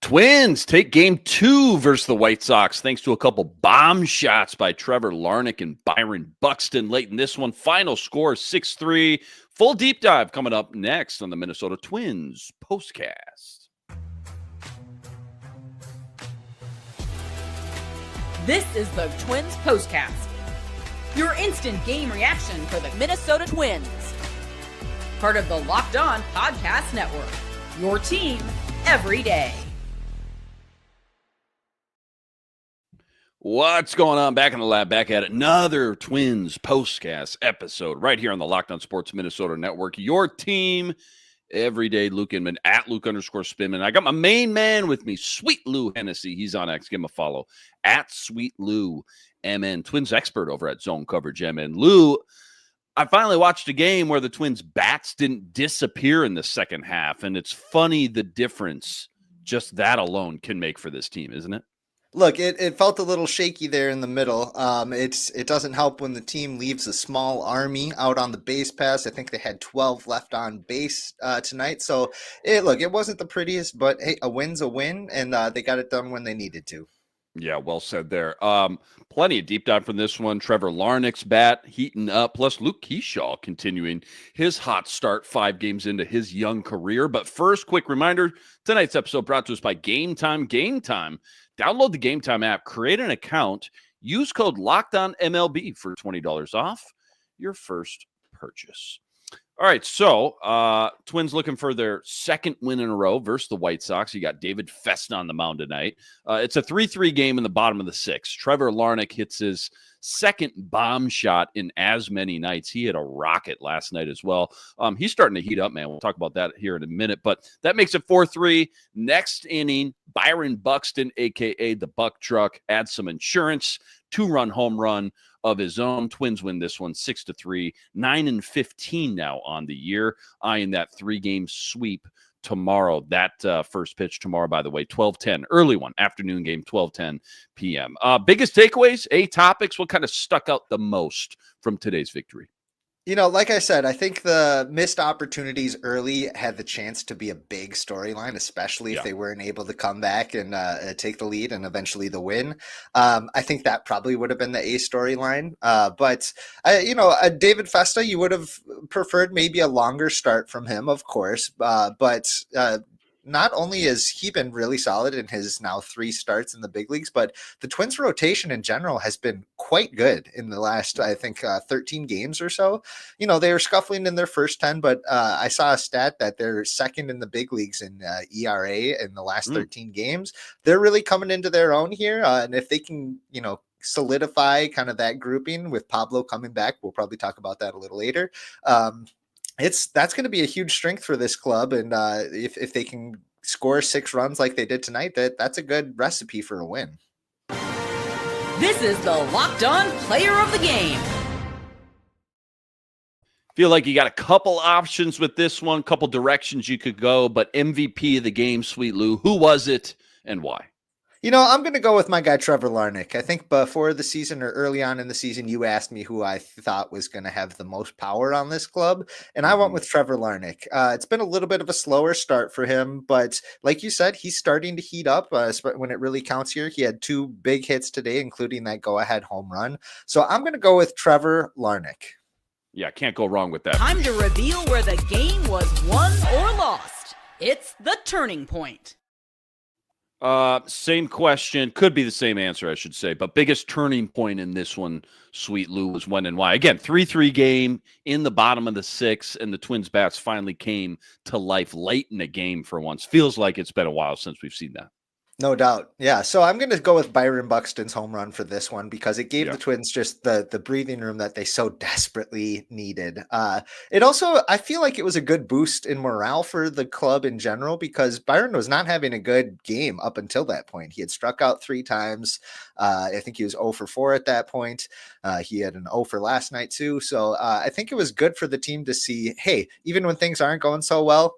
Twins take game 2 versus the White Sox thanks to a couple bomb shots by Trevor Larnach and Byron Buxton late in this one. Final score 6-3. Full deep dive coming up next on the Minnesota Twins postcast. This is the Twins postcast, your instant game reaction for the Minnesota Twins. Part of the Locked On Podcast Network, your team every day. What's going on? Back in the lab, back at it. Another Twins postcast episode right here on the Locked On Sports Minnesota Network. Your team every day. Luke Inman at Luke_Spinman. I got my main man with me, Sweet Lou Hennesey. He's on X. Give him a follow at Sweet Lou MN, Twins expert over at Zone Coverage MN. Lou, I finally watched a game where the Twins bats didn't disappear in the second half, and it's funny the difference just that alone can make for this team, isn't it? Look, it felt a little shaky there in the middle. It doesn't help when the team leaves a small army out on the base pass. I think they had 12 left on base tonight. So, it wasn't the prettiest, but hey, a win's a win, and they got it done when they needed to. Yeah, well said there. Plenty of deep dive from this one. Trevor Larnach's bat heating up, plus Luke Keyshaw continuing his hot start 5 games into his young career. But first, quick reminder, tonight's episode brought to us by Game Time. Game Time. Download the Game Time app, create an account, use code LOCKEDONMLB for $20 off your first purchase. All right, so Twins looking for their second win in a row versus the White Sox. You got David Festa on the mound tonight. It's a 3-3 game in the bottom of the 6th. Trevor Larnach hits his second bomb shot in as many nights. He hit a rocket last night as well. He's starting to heat up, man. We'll talk about that here in a minute, but that makes it 4-3. Next inning, Byron Buxton, a.k.a. the Buck Truck, adds some insurance, 2-run home run of his own. Twins win this one 6-3, 9-15 now on the year, eyeing that 3-game sweep tomorrow. That first pitch tomorrow, by the way, 12:10, early one, afternoon game, 12:10 p.m. Biggest takeaways, topics, what kind of stuck out the most from today's victory? Like I said, I think the missed opportunities early had the chance to be a big storyline, especially if they weren't able to come back and take the lead and eventually the win. I think that probably would have been the A storyline. But David Festa, you would have preferred maybe a longer start from him, of course. But not only has he been really solid in his now 3 starts in the big leagues, but the Twins rotation in general has been quite good in the last, I think, 13 games or so. They were scuffling in their first 10, but I saw a stat that they're second in the big leagues in ERA in the last 13 games. They're really coming into their own here. And if they can, solidify kind of that grouping with Pablo coming back, we'll probably talk about that a little later. That's going to be a huge strength for this club, and if they can score 6 runs like they did tonight, that's a good recipe for a win. This is the Locked On Player of the Game. Feel like you got a couple options with this one, couple directions you could go, but MVP of the game, Sweet Lou, who was it and why? I'm going to go with my guy, Trevor Larnach. I think before the season or early on in the season, you asked me who I thought was going to have the most power on this club, and I went with Trevor Larnach. It's been a little bit of a slower start for him, but like you said, he's starting to heat up when it really counts here. He had 2 big hits today, including that go-ahead home run. So I'm going to go with Trevor Larnach. Yeah, can't go wrong with that. Time to reveal where the game was won or lost. It's the turning point. Same question. Could be the same answer, I should say. But biggest turning point in this one, Sweet Lou, was when and why. Again, 3-3 game in the bottom of the 6th, and the Twins bats finally came to life late in the game for once. Feels like it's been a while since we've seen that. No doubt. Yeah. So I'm going to go with Byron Buxton's home run for this one because it gave the Twins just the breathing room that they so desperately needed. It also, I feel like it was a good boost in morale for the club in general because Byron was not having a good game up until that point. He had struck out 3 times. I think he was 0 for 4 at that point. He had an 0 for last night too. So I think it was good for the team to see, hey, even when things aren't going so well,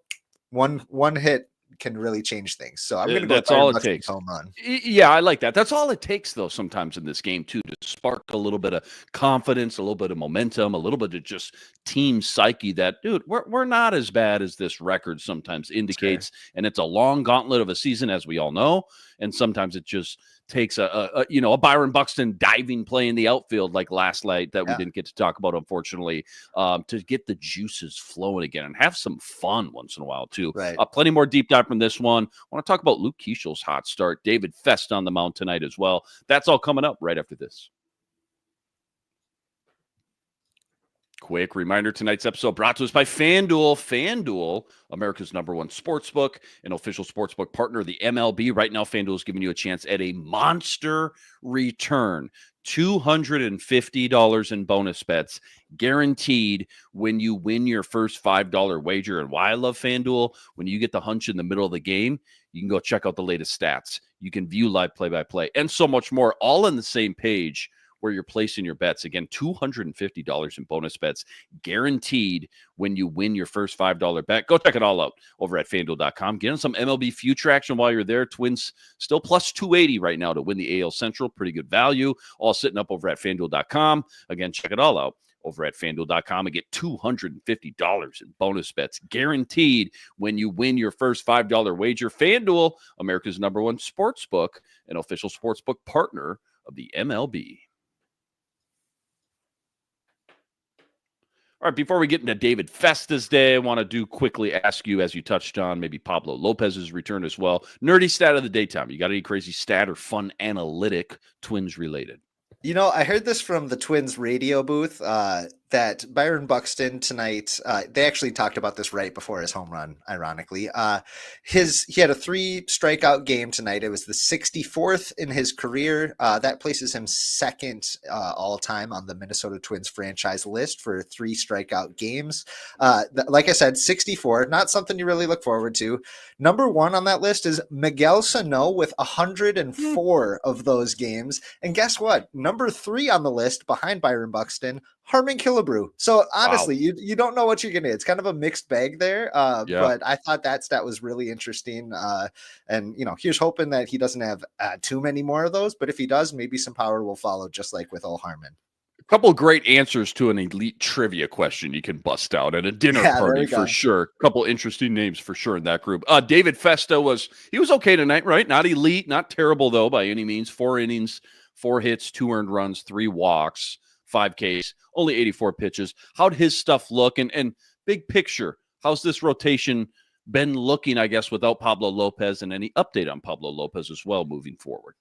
one hit can really change things. So I'm going to go with That's all Byron it Buxton's takes. home run. Yeah, I like that. That's all it takes, though, sometimes in this game, too, to spark a little bit of confidence, a little bit of momentum, a little bit of just team psyche that, dude, we're not as bad as this record sometimes Sure. indicates. And it's a long gauntlet of a season, as we all know. And sometimes it just takes a Byron Buxton diving play in the outfield like last night that we didn't get to talk about, unfortunately, to get the juices flowing again and have some fun once in a while, too. Right. Plenty more deep dive from this one. I want to talk about Luke Keeschel's hot start, David Festa on the mound tonight as well. That's all coming up right after this. Quick reminder, tonight's episode brought to us by FanDuel. FanDuel, America's #1 sportsbook, an official sportsbook partner of the MLB. Right now, FanDuel is giving you a chance at a monster return. $250 in bonus bets guaranteed when you win your first $5 wager. And why I love FanDuel, when you get the hunch in the middle of the game, you can go check out the latest stats. You can view live play-by-play and so much more, all on the same page where you're placing your bets. Again, $250 in bonus bets guaranteed when you win your first $5 bet. Go check it all out over at FanDuel.com. Get on some MLB future action while you're there. Twins still plus 280 right now to win the AL Central. Pretty good value. All sitting up over at FanDuel.com. Again, check it all out over at FanDuel.com and get $250 in bonus bets guaranteed when you win your first $5 wager. FanDuel, America's #1 sportsbook, an official sportsbook partner of the MLB. All right, before we get into David Festa's day, I want to quickly ask you, as you touched on, maybe Pablo Lopez's return as well. Nerdy stat of the daytime. You got any crazy stat or fun analytic Twins related? I heard this from the Twins radio booth that Byron Buxton tonight, they actually talked about this right before his home run, ironically. He had a 3 strikeout game tonight. It was the 64th in his career. That places him second all time on the Minnesota Twins franchise list for 3 strikeout games. Like I said, 64, not something you really look forward to. Number 1 on that list is Miguel Sano with 104 of those games. And guess what? Number 3 on the list behind Byron Buxton, Harmon Killebrew. So honestly, you don't know what you're going to. It's kind of a mixed bag there. But I thought that stat was really interesting. And here's hoping that he doesn't have too many more of those. But if he does, maybe some power will follow, just like with old Harmon. A couple of great answers to an elite trivia question you can bust out at a dinner party for sure. A couple interesting names for sure in that group. David Festa was okay tonight, right? Not elite, not terrible though by any means. 4 innings, 4 hits, 2 earned runs, 3 walks, 5 Ks, only 84 pitches. How'd his stuff look? And big picture, how's this rotation been looking, I guess, without Pablo Lopez, and any update on Pablo Lopez as well moving forward?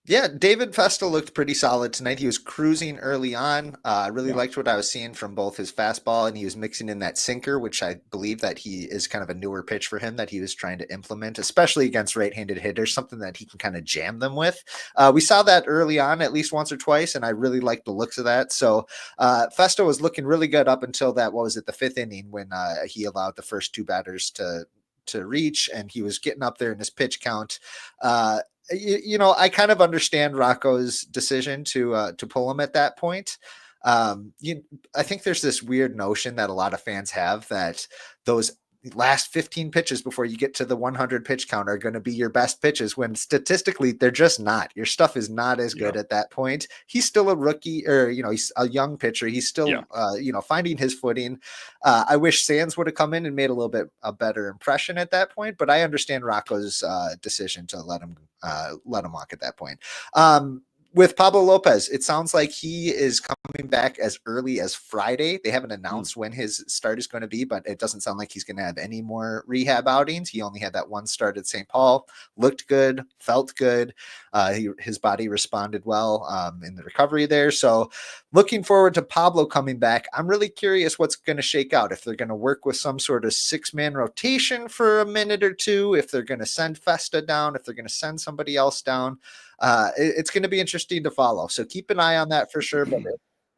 Yeah, David Festa looked pretty solid tonight. He was cruising early on. I really liked what I was seeing from both his fastball, and he was mixing in that sinker, which I believe that he is kind of a newer pitch for him that he was trying to implement, especially against right-handed hitters, something that he can kind of jam them with. We saw that early on at least once or twice, and I really liked the looks of that. So Festa was looking really good up until that, the 5th inning when he allowed the first 2 batters to reach, and he was getting up there in his pitch count. I kind of understand Rocco's decision to pull him at that point. I think there's this weird notion that a lot of fans have that those last 15 pitches before you get to the 100 pitch count are going to be your best pitches, when statistically they're just not. Your stuff is not as good at that point. He's still a rookie, or he's a young pitcher. He's still finding his footing. I wish Sands would have come in and made a little bit a better impression at that point, but I understand Rocco's decision to let him walk at that point. With Pablo Lopez, it sounds like he is coming back as early as Friday. They haven't announced when his start is going to be, but it doesn't sound like he's going to have any more rehab outings. He only had that 1 start at St. Paul. Looked good, felt good. His body responded well in the recovery there. So looking forward to Pablo coming back. I'm really curious what's going to shake out. If they're going to work with some sort of 6-man rotation for a minute or two, if they're going to send Festa down, if they're going to send somebody else down. It's going to be interesting to follow. So keep an eye on that for sure. But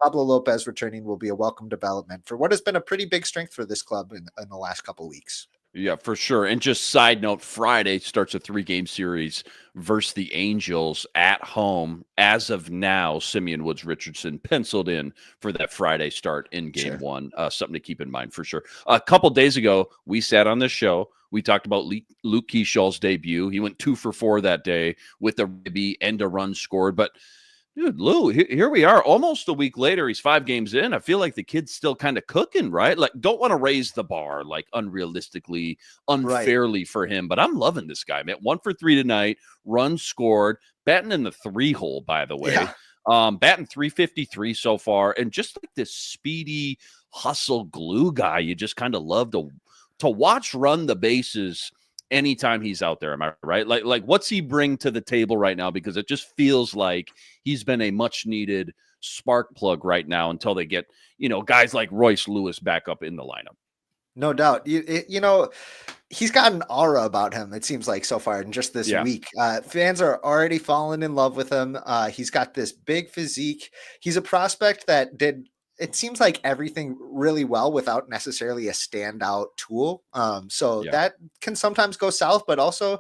Pablo Lopez returning will be a welcome development for what has been a pretty big strength for this club in the last couple of weeks. Yeah, for sure. And just side note, Friday starts a 3-game series versus the Angels at home. As of now, Simeon Woods Richardson penciled in for that Friday start in game Sure. one. Something to keep in mind for sure. A couple days ago, we sat on this show. We talked about Luke Keeshaw's debut. He went 2 for 4 that day with a ribby and a run scored. But dude, Lou, here we are almost a week later. He's 5 games in. I feel like the kid's still kind of cooking, right? Like, don't want to raise the bar like unrealistically, Right. unfairly for him, but I'm loving this guy, man. 1 for 3 tonight, run scored, batting in the 3 hole, by the way. Yeah. Batting 353 so far, and just like this speedy hustle glue guy, you just kind of love to watch run the bases anytime he's out there. Am I right? Like what's he bring to the table right now? Because it just feels like he's been a much needed spark plug right now until they get, guys like Royce Lewis back up in the lineup. No doubt. He's got an aura about him, it seems like, so far in just this Yeah. week. Fans are already falling in love with him. He's got this big physique. He's a prospect that did, it seems like, everything really well without necessarily a standout tool. So Yeah. that can sometimes go south, but also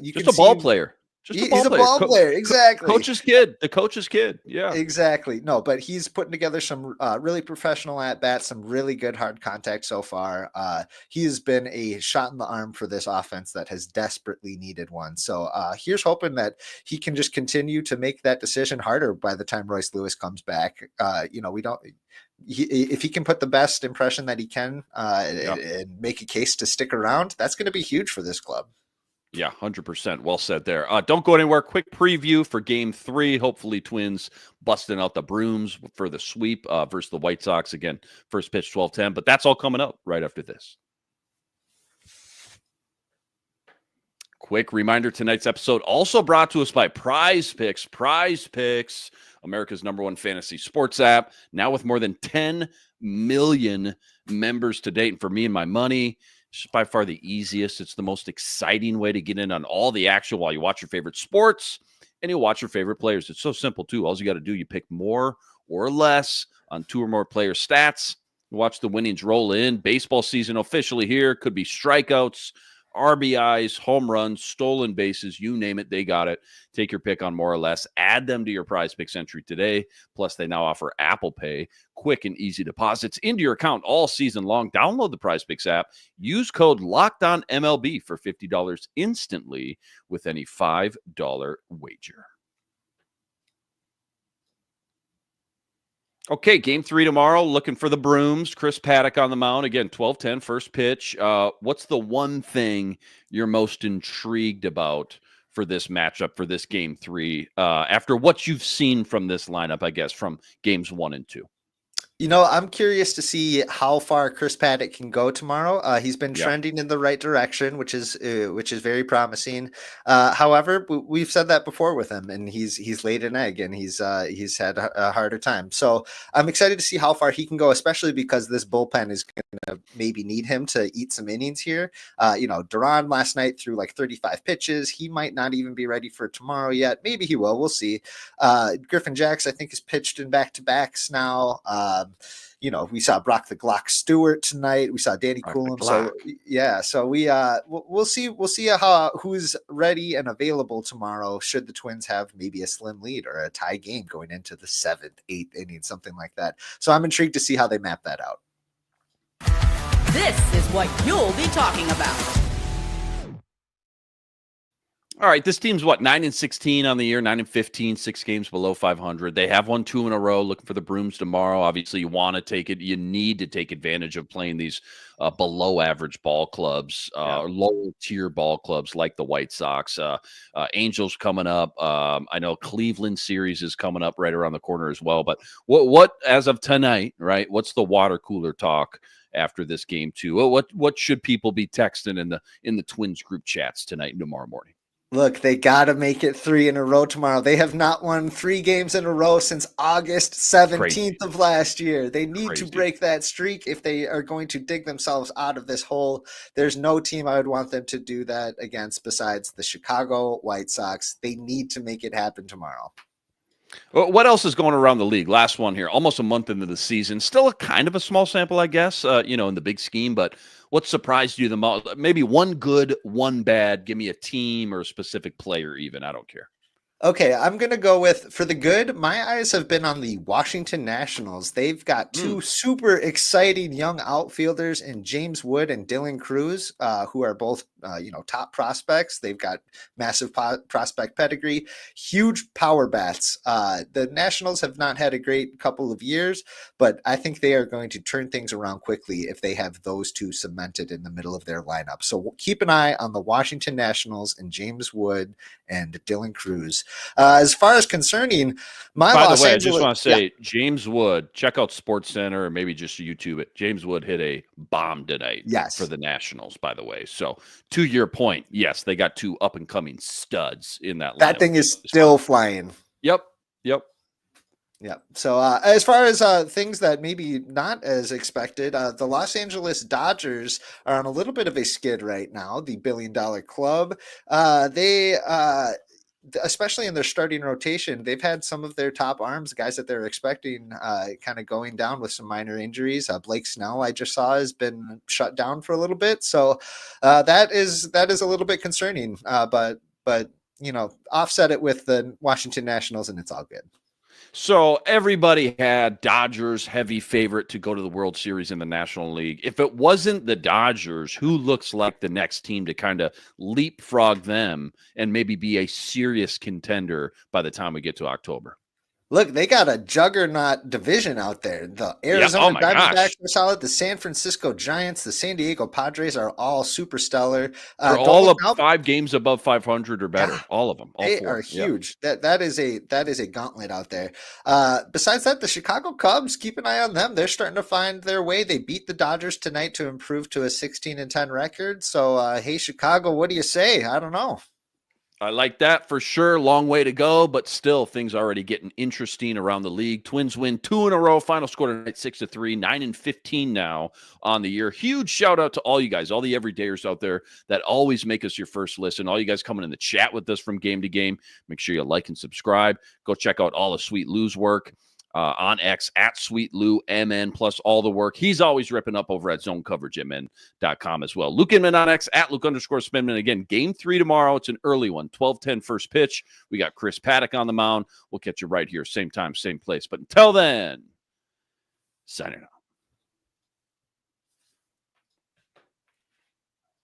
you Just can a ball see player. Just a he's a player. ball player. Exactly. Coach's kid. The coach's kid. Yeah. Exactly. No, but he's putting together some really professional at bats, some really good hard contact so far. He has been a shot in the arm for this offense that has desperately needed one. So here's hoping that he can just continue to make that decision harder by the time Royce Lewis comes back. We don't. If he can put the best impression that he can and make a case to stick around, that's going to be huge for this club. Yeah, 100%. Well said there. Don't go anywhere. Quick preview for game 3. Hopefully Twins busting out the brooms for the sweep versus the White Sox. Again, first pitch 12:10. But that's all coming up right after this. Quick reminder, tonight's episode also brought to us by Prize Picks. Prize Picks, America's #1 fantasy sports app, now with more than 10 million members to date. And for me and my money, it's by far the easiest. It's the most exciting way to get in on all the action while you watch your favorite sports and you watch your favorite players. It's so simple, too. All you got to do, you pick more or less on 2 or more player stats. You watch the winnings roll in. Baseball season officially here. Could be strikeouts, RBIs, home runs, stolen bases, you name it, they got it. Take your pick on more or less. Add them to your Prize Picks entry today. Plus, they now offer Apple Pay, quick and easy deposits into your account all season long. Download the Prize Picks app. Use code LOCKEDONMLB for $50 instantly with any $5 wager. Okay, game 3 tomorrow. Looking for the brooms. Chris Paddock on the mound. Again, 12:10, first pitch. What's the one thing you're most intrigued about for this matchup, for this game 3, after what you've seen from this lineup, I guess, from games 1 and 2? I'm curious to see how far Chris Paddock can go tomorrow. He's been trending in the right direction, which is very promising. However, we've said that before with him, and he's laid an egg, and he's had a harder time. So I'm excited to see how far he can go, especially because this bullpen is going to maybe need him to eat some innings here. Duran last night threw like 35 pitches. He might not even be ready for tomorrow yet. Maybe he will. We'll see. Griffin Jacks, I think, is pitched in back-to-backs now. We saw Brock the Glock Stewart tonight. We saw Danny Coulomb. So we'll see. We'll see who's ready and available tomorrow. Should the Twins have maybe a slim lead or a tie game going into the 7th, 8th inning, something like that. So I'm intrigued to see how they map that out. This is what you'll be talking about. All right, this team's 9-16 on the year, 9-15, 6 games below 500. They have won 2 in a row. Looking for the brooms tomorrow. Obviously, you want to take it. You need to take advantage of playing these below average ball clubs, lower tier ball clubs like the White Sox. Angels coming up. I know Cleveland series is coming up right around the corner as well. But what as of tonight, right? What's the water cooler talk after this game 2? What should people be texting in the Twins group chats tonight and tomorrow morning? Look, they got to make it 3 in a row tomorrow. They have not won 3 games in a row since August 17th of last year. They need to break that streak if they are going to dig themselves out of this hole. There's no team I would want them to do that against besides the Chicago White Sox. They need to make it happen tomorrow. Well, what else is going around the league? Last one here, almost a month into the season. Still a kind of a small sample, I guess, in the big scheme. But what surprised you the most? Maybe one good, one bad. Give me a team or a specific player even. I don't care. Okay, I'm going to go with, for the good, my eyes have been on the Washington Nationals. They've got two super exciting young outfielders in James Wood and Dylan Cruz, who are both, top prospects. They've got massive prospect pedigree, huge power bats. The Nationals have not had a great couple of years, but I think they are going to turn things around quickly if they have those two cemented in the middle of their lineup. So keep an eye on the Washington Nationals and James Wood and Dylan Cruz. As far as concerning my By Los the way, Angeles, I just want to say, James Wood, check out Sports Center or maybe just YouTube it. James Wood hit a bomb tonight for the Nationals, by the way. So to your point, yes, they got two up and coming studs in that lineup. That thing is still flying. Yep. So as far as things that maybe not as expected, the Los Angeles Dodgers are on a little bit of a skid right now. The $1 billion club, especially in their starting rotation, they've had some of their top arms, guys that they're expecting, kind of going down with some minor injuries. Blake Snell, I just saw, has been shut down for a little bit, so that is a little bit concerning. But offset it with the Washington Nationals, and it's all good. So everybody had Dodgers heavy favorite to go to the World Series in the National League. If it wasn't the Dodgers, who looks like the next team to kind of leapfrog them and maybe be a serious contender by the time we get to October? Look, they got a juggernaut division out there. The Arizona Diamondbacks are solid. The San Francisco Giants, the San Diego Padres are all super stellar. They're all up 5 games above 500 or better. All of them. They are huge. That is a gauntlet out there. Besides that, the Chicago Cubs, keep an eye on them. They're starting to find their way. They beat the Dodgers tonight to improve to a 16-10 record. So, hey, Chicago, what do you say? I don't know. I like that for sure. Long way to go, but still things already getting interesting around the league. Twins win 2 in a row. Final score tonight 6-3, 9-15 now on the year. Huge shout out to all you guys, all the everydayers out there that always make us your first listen. All you guys coming in the chat with us from game to game. Make sure you like and subscribe. Go check out all of Sweet Lou's work on X at Sweet Lou MN, plus all the work he's always ripping up over at zonecoveragemn.com as well. Luke Inman on X at Luke_Spinman. Again, game 3 tomorrow. It's an early one, 12:10 first pitch. We got Chris Paddock on the mound. We'll catch you right here, same time, same place. But until then, signing out.